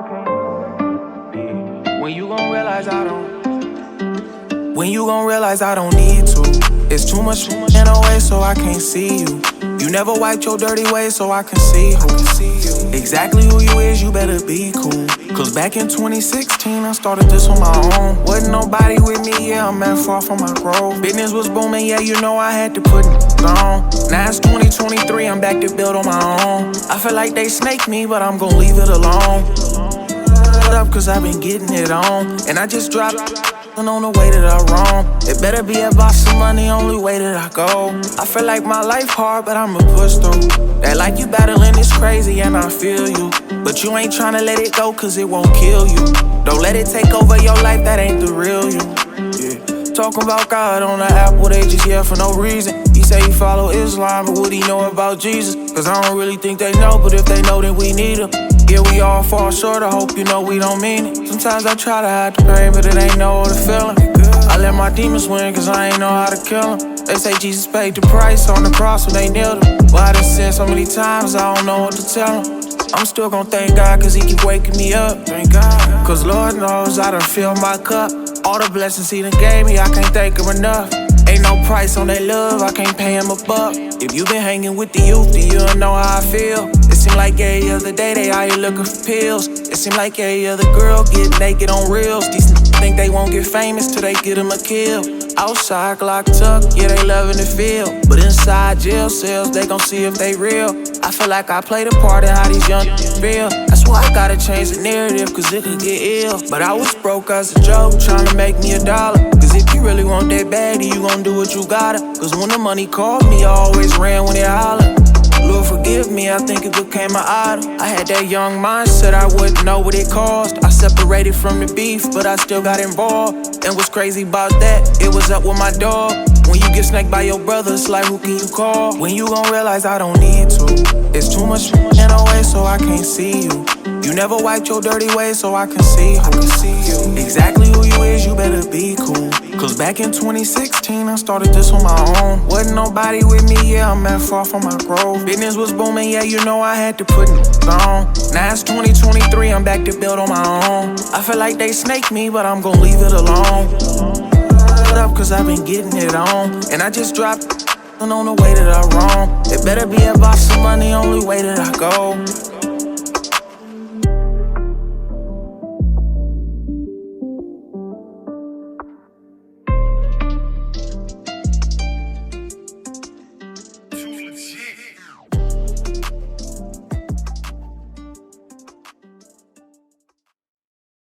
I can't. Yeah. When you gon' realize I don't. When you gon' realize I don't need to. It's too much in the way, so I can't see you. You never wiped your dirty ways, so I can see who. Exactly who you is, you better be cool. Cause back in 2016, I started this on my own. Wasn't nobody with me, yeah, I'm at far from my growth. Business was booming, yeah, you know I had to put it on. Now it's 2023, I'm back to build on my own. I feel like they snake me, but I'm gon' leave it alone. Up cause I've been getting it on. And I just dropped on the way that I roam. It better be about some money, only way that I go. I feel like my life hard, but I'ma push through. That like you battling is crazy and I feel you. But you ain't tryna let it go cause it won't kill you. Don't let it take over your life, that ain't the real you. Yeah. Talking about God on the app, well they just here for no reason. He say he follow Islam, but what he know about Jesus? Cause I don't really think they know, but if they know then we need him. Yeah, we all fall short, I hope you know we don't mean it. Sometimes I try to hide the pain, but it ain't no other feeling. I let my demons win, cause I ain't know how to kill them. They say Jesus paid the price on the cross when they kneeled him. But I done sinned so many times, I don't know what to tell him. I'm still gon' thank God, cause he keep waking me up. Thank God. Cause Lord knows I done filled my cup. All the blessings he done gave me, I can't thank him enough. Ain't no price on that love, I can't pay him a buck. If you been hanging with the youth, then you'll know how I feel. It seem like every other day they out here looking for pills. It seem like every other girl get naked on reels. These think they won't get famous till they get them a kill. Outside Glock tuck, yeah they loving the feel. But inside jail cells, they gon' see if they real. I feel like I played a part in how these young feel. That's why I gotta change the narrative, cause it could get ill. But I was broke as a joke, tryna make me $1. Cause if you really want that bag, then you gon' do what you gotta. Cause when the money called me, I always ran when it hollered. Lord forgive me, I think it became my idol. I had that young mindset, I wouldn't know what it cost. I separated from the beef, but I still got involved. And what's crazy about that, it was up with my dog. When you get snaked by your brother, it's like who can you call? When you gon' realize I don't need to. It's too much in the way, so I can't see you. You never wiped your dirty ways, so I can see who. Exactly who you is, you better be cool. Cause back in 2016, I started this on my own. Wasn't nobody with me, yeah, I'm at far from my growth. Business was booming, yeah, you know I had to put it on. Now it's 2023, I'm back to build on my own. I feel like they snake me, but I'm gon' leave it alone. Up cause I've been getting it on. And I just dropped on the way that I roam. It better be about some money, only way that I go.